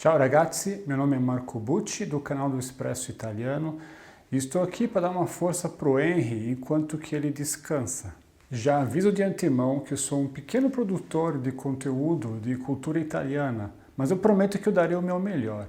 Ciao ragazzi, meu nome é Marco Bucci, do canal do Expresso Italiano, e estou aqui para dar uma força pro Henry enquanto que ele descansa. Já aviso de antemão que eu sou um pequeno produtor de conteúdo de cultura italiana, mas eu prometo que eu darei o meu melhor.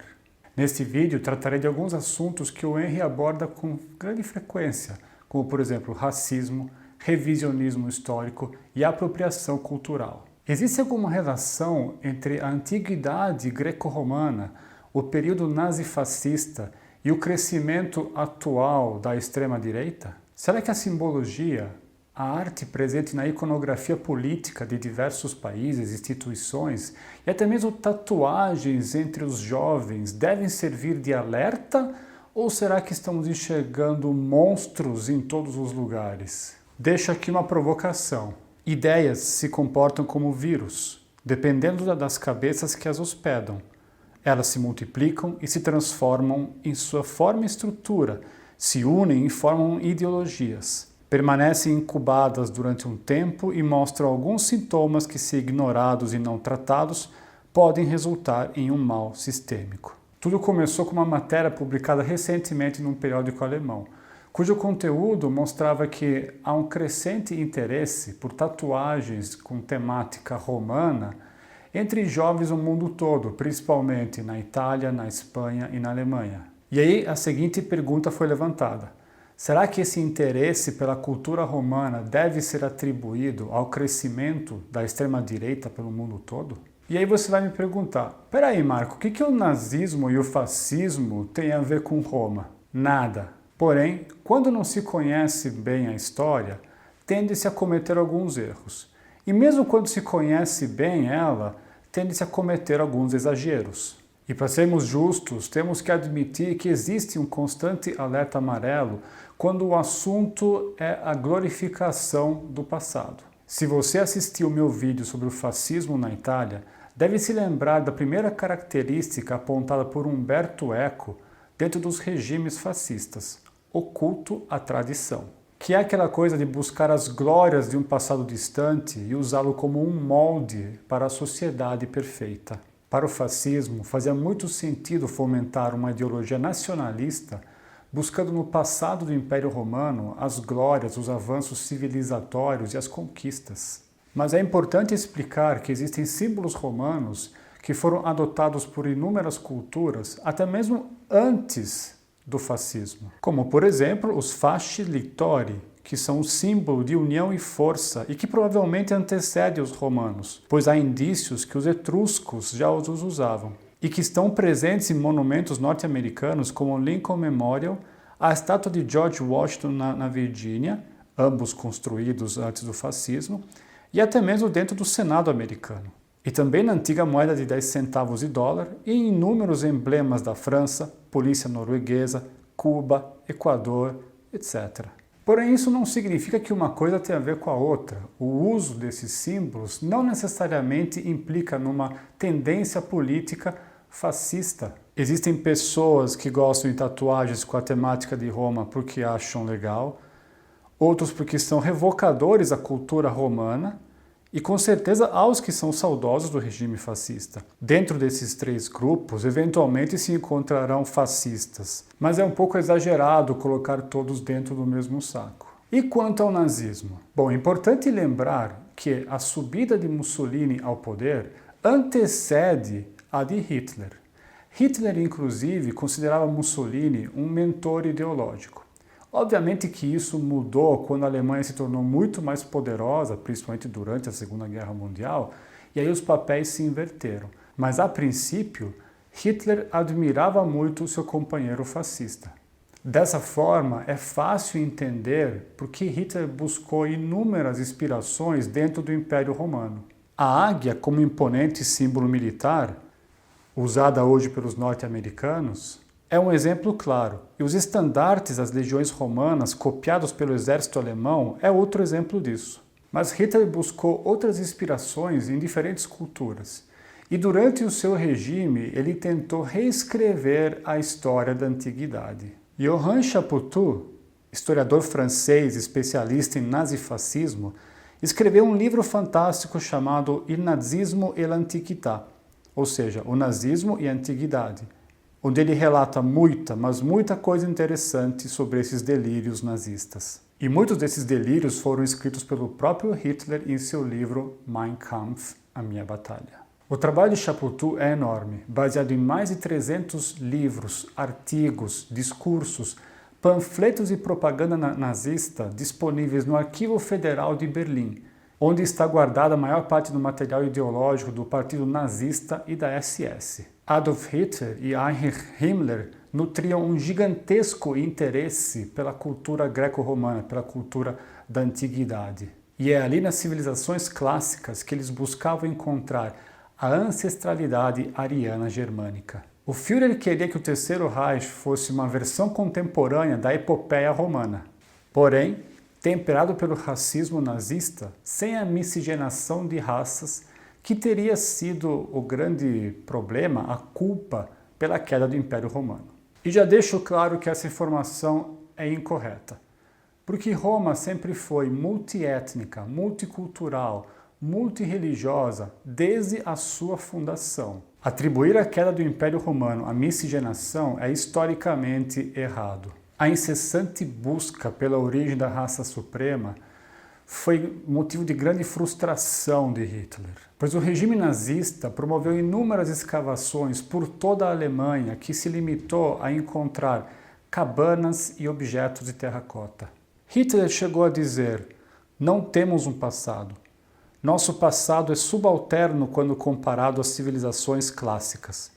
Neste vídeo tratarei de alguns assuntos que o Henry aborda com grande frequência, como por exemplo racismo, revisionismo histórico e apropriação cultural. Existe alguma relação entre a antiguidade greco-romana, o período nazifascista e o crescimento atual da extrema-direita? Será que a simbologia, a arte presente na iconografia política de diversos países, instituições e até mesmo tatuagens entre os jovens devem servir de alerta? Ou será que estamos enxergando monstros em todos os lugares? Deixo aqui uma provocação. Ideias se comportam como vírus, dependendo das cabeças que as hospedam. Elas se multiplicam e se transformam em sua forma e estrutura, se unem e formam ideologias. Permanecem incubadas durante um tempo e mostram alguns sintomas que, se ignorados e não tratados, podem resultar em um mal sistêmico. Tudo começou com uma matéria publicada recentemente num periódico alemão, cujo conteúdo mostrava que há um crescente interesse por tatuagens com temática romana entre jovens no mundo todo, principalmente na Itália, na Espanha e na Alemanha. E aí a seguinte pergunta foi levantada: será que esse interesse pela cultura romana deve ser atribuído ao crescimento da extrema-direita pelo mundo todo? E aí você vai me perguntar: peraí, Marco, o que o nazismo e o fascismo têm a ver com Roma? Nada. Porém, quando não se conhece bem a história, tende-se a cometer alguns erros. E mesmo quando se conhece bem ela, tende-se a cometer alguns exageros. E para sermos justos, temos que admitir que existe um constante alerta amarelo quando o assunto é a glorificação do passado. Se você assistiu o meu vídeo sobre o fascismo na Itália, deve se lembrar da primeira característica apontada por Umberto Eco dentro dos regimes fascistas: o culto à tradição, que é aquela coisa de buscar as glórias de um passado distante e usá-lo como um molde para a sociedade perfeita. Para o fascismo, fazia muito sentido fomentar uma ideologia nacionalista, buscando no passado do Império Romano as glórias, os avanços civilizatórios e as conquistas. Mas é importante explicar que existem símbolos romanos que foram adotados por inúmeras culturas, até mesmo antes do fascismo, como por exemplo os fasci lictori, que são um símbolo de união e força e que provavelmente antecede os romanos, pois há indícios que os etruscos já os usavam, e que estão presentes em monumentos norte-americanos como o Lincoln Memorial, a estátua de George Washington na Virgínia, ambos construídos antes do fascismo, e até mesmo dentro do Senado americano. E também na antiga moeda de 10 centavos de dólar e em inúmeros emblemas da França, polícia norueguesa, Cuba, Equador, etc. Porém, isso não significa que uma coisa tenha a ver com a outra. O uso desses símbolos não necessariamente implica numa tendência política fascista. Existem pessoas que gostam de tatuagens com a temática de Roma porque acham legal, outros porque são revocadores da cultura romana, e com certeza há os que são saudosos do regime fascista. Dentro desses três grupos, eventualmente se encontrarão fascistas, mas é um pouco exagerado colocar todos dentro do mesmo saco. E quanto ao nazismo? Bom, é importante lembrar que a subida de Mussolini ao poder antecede a de Hitler. Hitler, inclusive, considerava Mussolini um mentor ideológico. Obviamente que isso mudou quando a Alemanha se tornou muito mais poderosa, principalmente durante a Segunda Guerra Mundial, e aí os papéis se inverteram. Mas, a princípio, Hitler admirava muito o seu companheiro fascista. Dessa forma, é fácil entender por que Hitler buscou inúmeras inspirações dentro do Império Romano. A águia, como imponente símbolo militar, usada hoje pelos norte-americanos, é um exemplo claro, e os estandartes das legiões romanas copiados pelo exército alemão é outro exemplo disso. Mas Hitler buscou outras inspirações em diferentes culturas, e durante o seu regime ele tentou reescrever a história da antiguidade. Johann Chapoutot, historiador francês especialista em nazifascismo, escreveu um livro fantástico chamado Il nazismo et l'antiquità, ou seja, o nazismo e a antiguidade, onde ele relata mas muita coisa interessante sobre esses delírios nazistas. E muitos desses delírios foram escritos pelo próprio Hitler em seu livro Mein Kampf, A Minha Batalha. O trabalho de Chapoutot é enorme, baseado em mais de 300 livros, artigos, discursos, panfletos e propaganda nazista disponíveis no Arquivo Federal de Berlim, onde está guardada a maior parte do material ideológico do Partido Nazista e da SS. Adolf Hitler e Heinrich Himmler nutriam um gigantesco interesse pela cultura greco-romana, pela cultura da antiguidade. E é ali nas civilizações clássicas que eles buscavam encontrar a ancestralidade ariana germânica. O Führer queria que o Terceiro Reich fosse uma versão contemporânea da epopeia romana. Porém, temperado pelo racismo nazista, sem a miscigenação de raças, que teria sido o grande problema, a culpa pela queda do Império Romano. E já deixo claro que essa informação é incorreta, porque Roma sempre foi multiétnica, multicultural, multirreligiosa desde a sua fundação. Atribuir a queda do Império Romano à miscigenação é historicamente errado. A incessante busca pela origem da raça suprema foi motivo de grande frustração de Hitler, pois o regime nazista promoveu inúmeras escavações por toda a Alemanha que se limitou a encontrar cabanas e objetos de terracota. Hitler chegou a dizer: "Não temos um passado. Nosso passado é subalterno quando comparado às civilizações clássicas.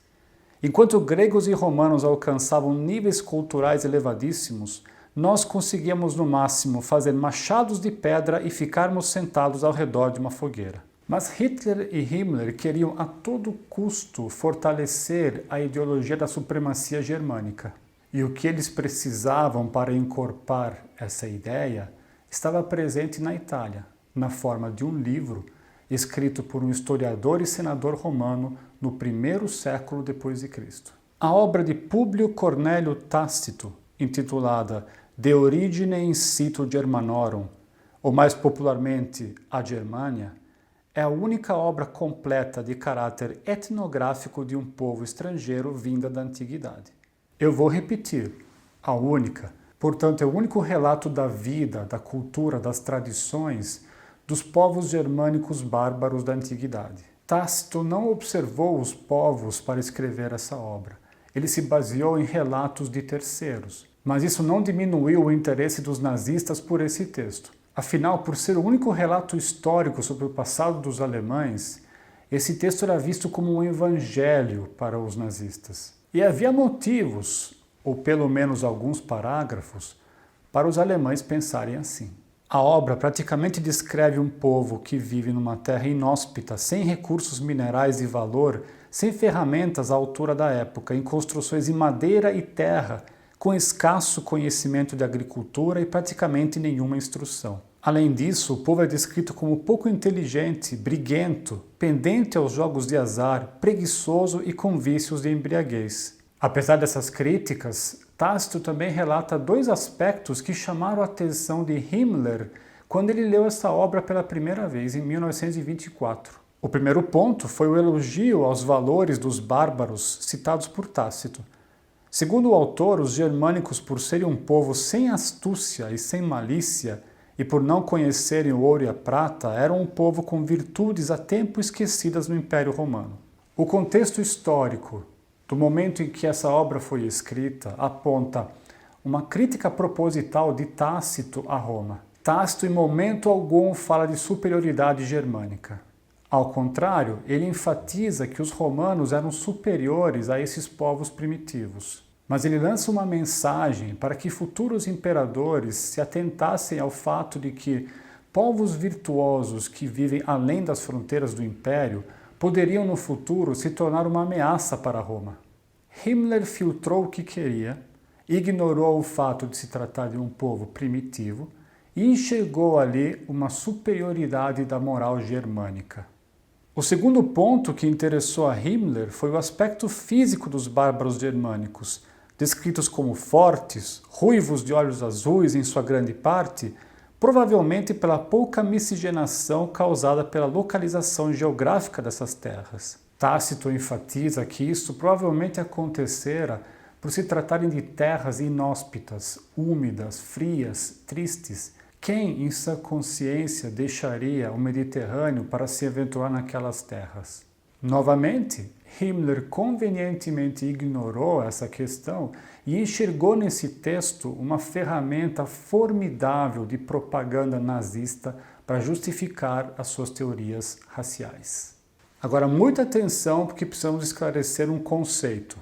Enquanto gregos e romanos alcançavam níveis culturais elevadíssimos, nós conseguíamos no máximo fazer machados de pedra e ficarmos sentados ao redor de uma fogueira." Mas Hitler e Himmler queriam a todo custo fortalecer a ideologia da supremacia germânica. E o que eles precisavam para encorpar essa ideia estava presente na Itália, na forma de um livro escrito por um historiador e senador romano no primeiro século depois de Cristo. A obra de Públio Cornélio Tácito, intitulada De Origine Incito Germanorum, ou mais popularmente A Germânia, é a única obra completa de caráter etnográfico de um povo estrangeiro vinda da antiguidade. Eu vou repetir, a única. Portanto, é o único relato da vida, da cultura, das tradições dos povos germânicos bárbaros da antiguidade. Tácito não observou os povos para escrever essa obra. Ele se baseou em relatos de terceiros. Mas isso não diminuiu o interesse dos nazistas por esse texto. Afinal, por ser o único relato histórico sobre o passado dos alemães, esse texto era visto como um evangelho para os nazistas. E havia motivos, ou pelo menos alguns parágrafos, para os alemães pensarem assim. A obra praticamente descreve um povo que vive numa terra inóspita, sem recursos minerais de valor, sem ferramentas à altura da época, em construções em madeira e terra, com escasso conhecimento de agricultura e praticamente nenhuma instrução. Além disso, o povo é descrito como pouco inteligente, briguento, pendente aos jogos de azar, preguiçoso e com vícios de embriaguez. Apesar dessas críticas, Tácito também relata dois aspectos que chamaram a atenção de Himmler quando ele leu essa obra pela primeira vez, em 1924. O primeiro ponto foi o elogio aos valores dos bárbaros citados por Tácito. Segundo o autor, os germânicos, por serem um povo sem astúcia e sem malícia, e por não conhecerem o ouro e a prata, eram um povo com virtudes há tempo esquecidas no Império Romano. O contexto histórico do momento em que essa obra foi escrita aponta uma crítica proposital de Tácito a Roma. Tácito, em momento algum, fala de superioridade germânica. Ao contrário, ele enfatiza que os romanos eram superiores a esses povos primitivos. Mas ele lança uma mensagem para que futuros imperadores se atentassem ao fato de que povos virtuosos que vivem além das fronteiras do império poderiam no futuro se tornar uma ameaça para Roma. Himmler filtrou o que queria, ignorou o fato de se tratar de um povo primitivo e enxergou ali uma superioridade da moral germânica. O segundo ponto que interessou a Himmler foi o aspecto físico dos bárbaros germânicos, descritos como fortes, ruivos de olhos azuis em sua grande parte, provavelmente pela pouca miscigenação causada pela localização geográfica dessas terras. Tácito enfatiza que isso provavelmente acontecera por se tratarem de terras inóspitas, úmidas, frias, tristes. Quem, em sua consciência, deixaria o Mediterrâneo para se aventurar naquelas terras? Novamente, Himmler convenientemente ignorou essa questão e enxergou nesse texto uma ferramenta formidável de propaganda nazista para justificar as suas teorias raciais. Agora, muita atenção, porque precisamos esclarecer um conceito.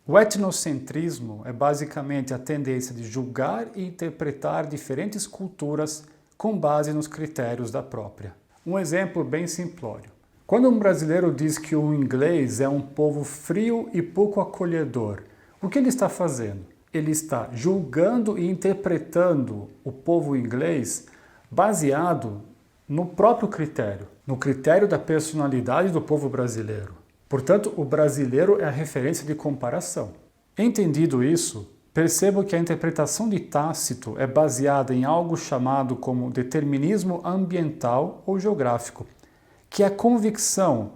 O etnocentrismo é basicamente a tendência de julgar e interpretar diferentes culturas com base nos critérios da própria. Um exemplo bem simplório. Quando um brasileiro diz que o inglês é um povo frio e pouco acolhedor, o que ele está fazendo? Ele está julgando e interpretando o povo inglês baseado no próprio critério, no critério da personalidade do povo brasileiro. Portanto, o brasileiro é a referência de comparação. Entendido isso, percebo que a interpretação de Tácito é baseada em algo chamado como determinismo ambiental ou geográfico, que é a convicção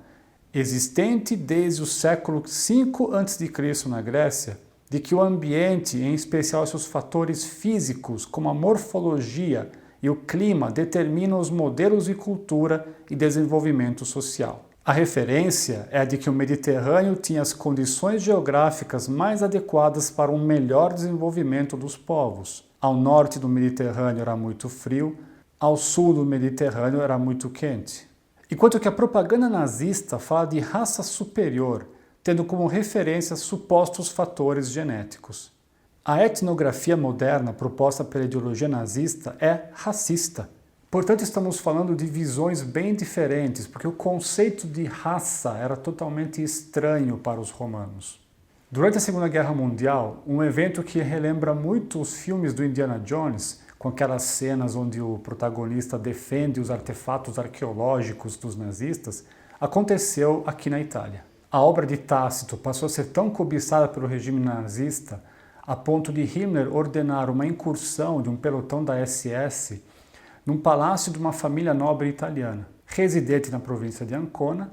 existente desde o século V a.C. na Grécia, de que o ambiente, em especial seus fatores físicos, como a morfologia e o clima, determinam os modelos de cultura e desenvolvimento social. A referência é a de que o Mediterrâneo tinha as condições geográficas mais adequadas para um melhor desenvolvimento dos povos. Ao norte do Mediterrâneo era muito frio, ao sul do Mediterrâneo era muito quente. Enquanto que a propaganda nazista fala de raça superior, tendo como referência supostos fatores genéticos. A etnografia moderna proposta pela ideologia nazista é racista. Portanto, estamos falando de visões bem diferentes, porque o conceito de raça era totalmente estranho para os romanos. Durante a Segunda Guerra Mundial, um evento que relembra muito os filmes do Indiana Jones, com aquelas cenas onde o protagonista defende os artefatos arqueológicos dos nazistas, aconteceu aqui na Itália. A obra de Tácito passou a ser tão cobiçada pelo regime nazista a ponto de Himmler ordenar uma incursão de um pelotão da SS num palácio de uma família nobre italiana, residente na província de Ancona,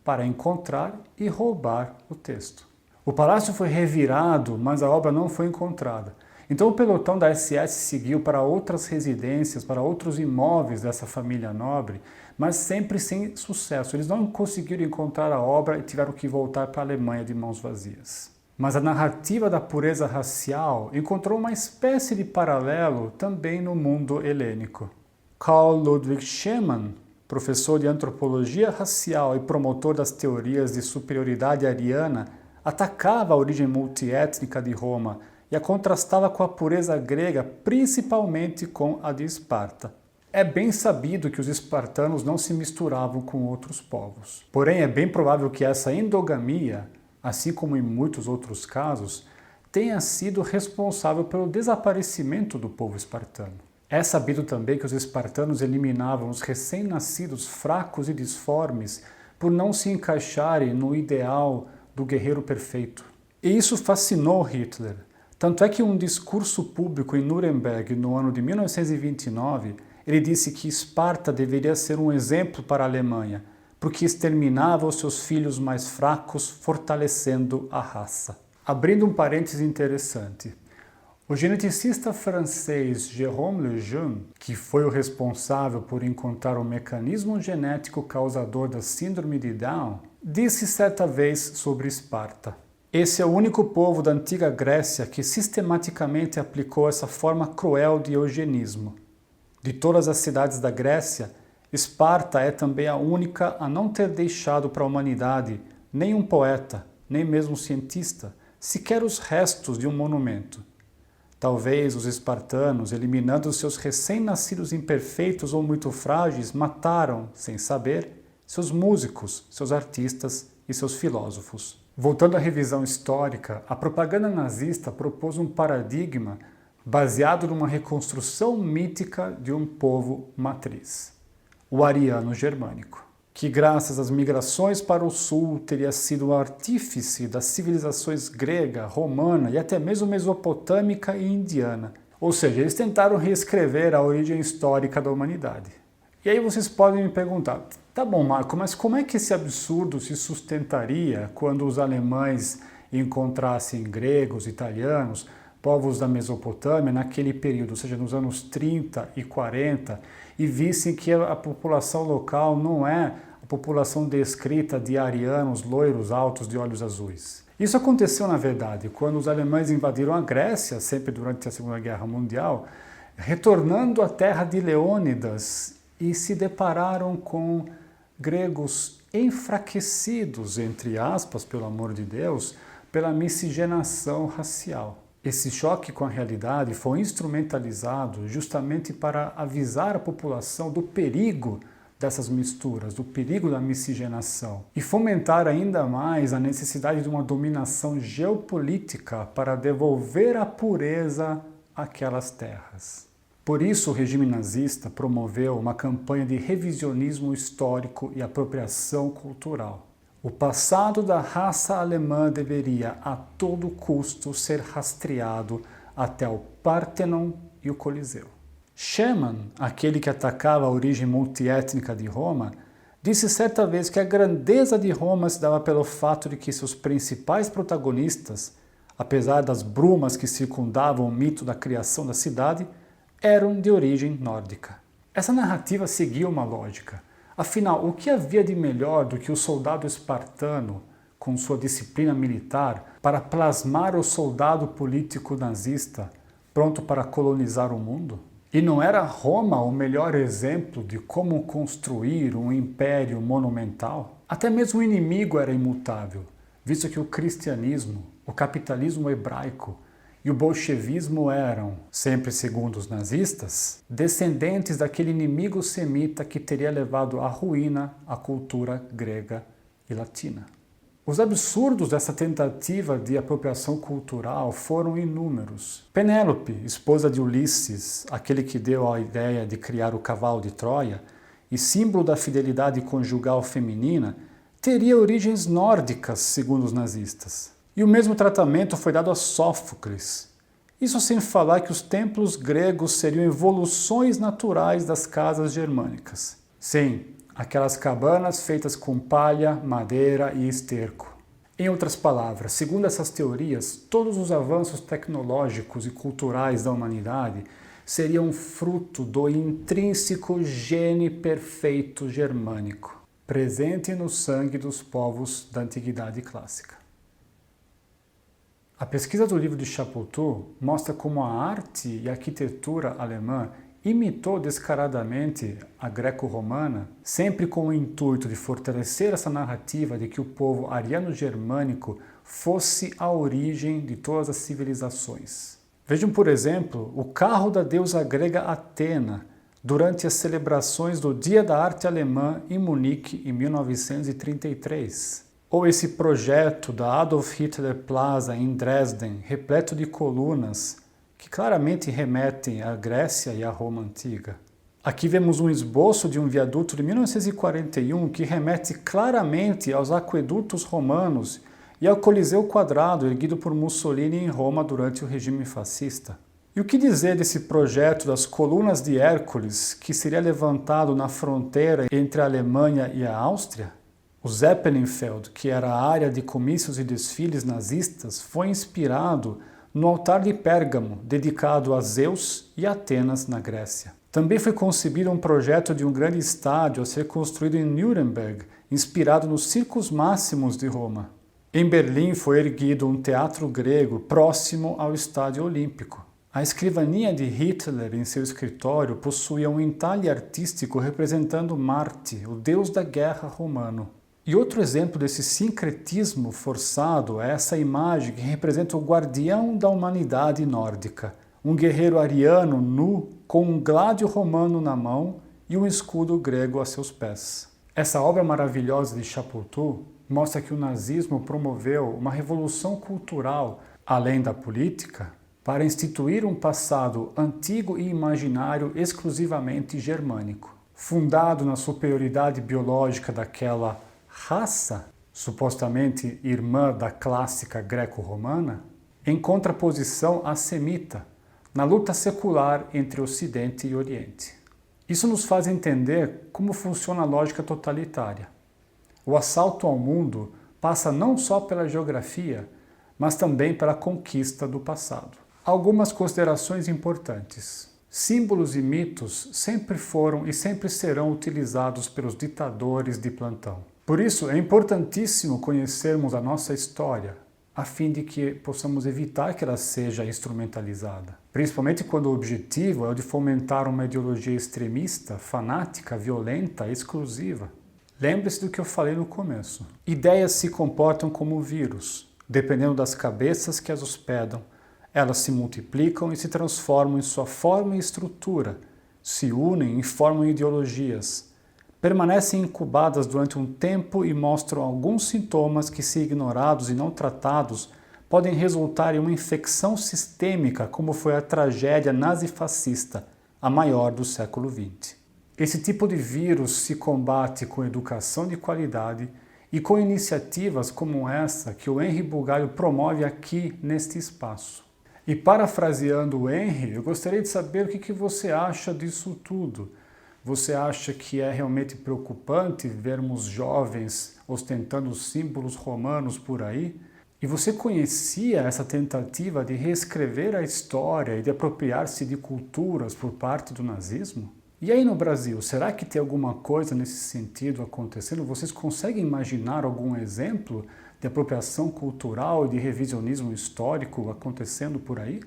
para encontrar e roubar o texto. O palácio foi revirado, mas a obra não foi encontrada. Então o pelotão da SS seguiu para outras residências, para outros imóveis dessa família nobre, mas sempre sem sucesso. Eles não conseguiram encontrar a obra e tiveram que voltar para a Alemanha de mãos vazias. Mas a narrativa da pureza racial encontrou uma espécie de paralelo também no mundo helênico. Carl Ludwig Schemann, professor de antropologia racial e promotor das teorias de superioridade ariana, atacava a origem multiétnica de Roma e a contrastava com a pureza grega, principalmente com a de Esparta. É bem sabido que os espartanos não se misturavam com outros povos. Porém, é bem provável que essa endogamia, assim como em muitos outros casos, tenha sido responsável pelo desaparecimento do povo espartano. É sabido também que os espartanos eliminavam os recém-nascidos fracos e disformes por não se encaixarem no ideal do guerreiro perfeito. E isso fascinou Hitler. Tanto é que em um discurso público em Nuremberg no ano de 1929, ele disse que Esparta deveria ser um exemplo para a Alemanha, porque exterminava os seus filhos mais fracos, fortalecendo a raça. Abrindo um parêntese interessante, o geneticista francês Jérôme Lejeune, que foi o responsável por encontrar o mecanismo genético causador da síndrome de Down, disse certa vez sobre Esparta: esse é o único povo da antiga Grécia que sistematicamente aplicou essa forma cruel de eugenismo. De todas as cidades da Grécia, Esparta é também a única a não ter deixado para a humanidade nem um poeta, nem mesmo um cientista, sequer os restos de um monumento. Talvez os espartanos, eliminando seus recém-nascidos imperfeitos ou muito frágeis, mataram, sem saber, seus músicos, seus artistas e seus filósofos. Voltando à revisão histórica, a propaganda nazista propôs um paradigma baseado numa reconstrução mítica de um povo matriz, o ariano germânico, que graças às migrações para o sul teria sido o artífice das civilizações grega, romana e até mesmo mesopotâmica e indiana. Ou seja, eles tentaram reescrever a origem histórica da humanidade. E aí vocês podem me perguntar, tá bom, Marco, mas como é que esse absurdo se sustentaria quando os alemães encontrassem gregos, italianos, povos da Mesopotâmia naquele período, ou seja, nos anos 30 e 40, e vissem que a população local não é a população descrita de arianos, loiros, altos, de olhos azuis? Isso aconteceu, na verdade, quando os alemães invadiram a Grécia, sempre durante a Segunda Guerra Mundial, retornando à terra de Leônidas, e se depararam com gregos enfraquecidos, entre aspas, pelo amor de Deus, pela miscigenação racial. Esse choque com a realidade foi instrumentalizado justamente para avisar a população do perigo dessas misturas, do perigo da miscigenação, e fomentar ainda mais a necessidade de uma dominação geopolítica para devolver a pureza àquelas terras. Por isso, o regime nazista promoveu uma campanha de revisionismo histórico e apropriação cultural. O passado da raça alemã deveria, a todo custo, ser rastreado até o Pártenon e o Coliseu. Schumann, aquele que atacava a origem multiétnica de Roma, disse certa vez que a grandeza de Roma se dava pelo fato de que seus principais protagonistas, apesar das brumas que circundavam o mito da criação da cidade, eram de origem nórdica. Essa narrativa seguia uma lógica. Afinal, o que havia de melhor do que o soldado espartano, com sua disciplina militar, para plasmar o soldado político nazista, pronto para colonizar o mundo? E não era Roma o melhor exemplo de como construir um império monumental? Até mesmo o inimigo era imutável, visto que o cristianismo, o capitalismo hebraico e o bolchevismo eram, sempre segundo os nazistas, descendentes daquele inimigo semita que teria levado à ruína a cultura grega e latina. Os absurdos dessa tentativa de apropriação cultural foram inúmeros. Penélope, esposa de Ulisses, aquele que deu a ideia de criar o cavalo de Troia, e símbolo da fidelidade conjugal feminina, teria origens nórdicas, segundo os nazistas. E o mesmo tratamento foi dado a Sófocles. Isso sem falar que os templos gregos seriam evoluções naturais das casas germânicas. Sim, aquelas cabanas feitas com palha, madeira e esterco. Em outras palavras, segundo essas teorias, todos os avanços tecnológicos e culturais da humanidade seriam fruto do intrínseco gene perfeito germânico, presente no sangue dos povos da Antiguidade Clássica. A pesquisa do livro de Chapoutot mostra como a arte e a arquitetura alemã imitou descaradamente a greco-romana, sempre com o intuito de fortalecer essa narrativa de que o povo ariano-germânico fosse a origem de todas as civilizações. Vejam, por exemplo, o carro da deusa grega Atena durante as celebrações do Dia da Arte Alemã em Munique em 1933. Ou esse projeto da Adolf Hitler Plaza em Dresden, repleto de colunas, que claramente remetem à Grécia e à Roma antiga. Aqui vemos um esboço de um viaduto de 1941 que remete claramente aos aquedutos romanos e ao Coliseu Quadrado erguido por Mussolini em Roma durante o regime fascista. E o que dizer desse projeto das colunas de Hércules que seria levantado na fronteira entre a Alemanha e a Áustria? O Zeppelinfeld, que era a área de comícios e desfiles nazistas, foi inspirado no altar de Pérgamo, dedicado a Zeus e Atenas, na Grécia. Também foi concebido um projeto de um grande estádio a ser construído em Nuremberg, inspirado nos Circos Máximos de Roma. Em Berlim foi erguido um teatro grego próximo ao Estádio Olímpico. A escrivaninha de Hitler em seu escritório possuía um entalhe artístico representando Marte, o deus da guerra romano. E outro exemplo desse sincretismo forçado é essa imagem que representa o guardião da humanidade nórdica, um guerreiro ariano nu com um gládio romano na mão e um escudo grego a seus pés. Essa obra maravilhosa de Chapoutot mostra que o nazismo promoveu uma revolução cultural, além da política, para instituir um passado antigo e imaginário exclusivamente germânico, fundado na superioridade biológica daquela raça, supostamente irmã da clássica greco-romana, em contraposição à semita, na luta secular entre Ocidente e Oriente. Isso nos faz entender como funciona a lógica totalitária. O assalto ao mundo passa não só pela geografia, mas também pela conquista do passado. Algumas considerações importantes. Símbolos e mitos sempre foram e sempre serão utilizados pelos ditadores de plantão. Por isso, é importantíssimo conhecermos a nossa história, a fim de que possamos evitar que ela seja instrumentalizada. Principalmente quando o objetivo é o de fomentar uma ideologia extremista, fanática, violenta, exclusiva. Lembre-se do que eu falei no começo. Ideias se comportam como vírus. Dependendo das cabeças que as hospedam, elas se multiplicam e se transformam em sua forma e estrutura, se unem e formam ideologias. Permanecem incubadas durante um tempo e mostram alguns sintomas que, se ignorados e não tratados, podem resultar em uma infecção sistêmica, como foi a tragédia nazifascista, a maior do século XX. Esse tipo de vírus se combate com educação de qualidade e com iniciativas como essa que o Henry Bugalho promove aqui neste espaço. E parafraseando o Henry, eu gostaria de saber o que você acha disso tudo. Você acha que é realmente preocupante vermos jovens ostentando símbolos romanos por aí? E você conhecia essa tentativa de reescrever a história e de apropriar-se de culturas por parte do nazismo? E aí no Brasil, será que tem alguma coisa nesse sentido acontecendo? Vocês conseguem imaginar algum exemplo de apropriação cultural e de revisionismo histórico acontecendo por aí?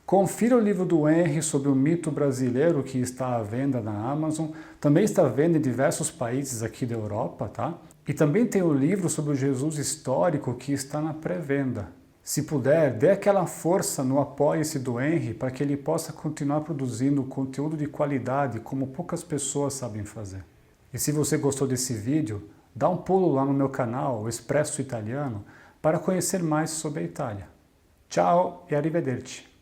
Confira o livro do Henry sobre o mito brasileiro que está à venda na Amazon. Também está à venda em diversos países aqui da Europa, tá? E também tem o livro sobre o Jesus histórico que está na pré-venda. Se puder, dê aquela força no apoia-se do Henry para que ele possa continuar produzindo conteúdo de qualidade como poucas pessoas sabem fazer. E se você gostou desse vídeo, dá um pulo lá no meu canal, o Expresso Italiano, para conhecer mais sobre a Itália. Ciao e arrivederci!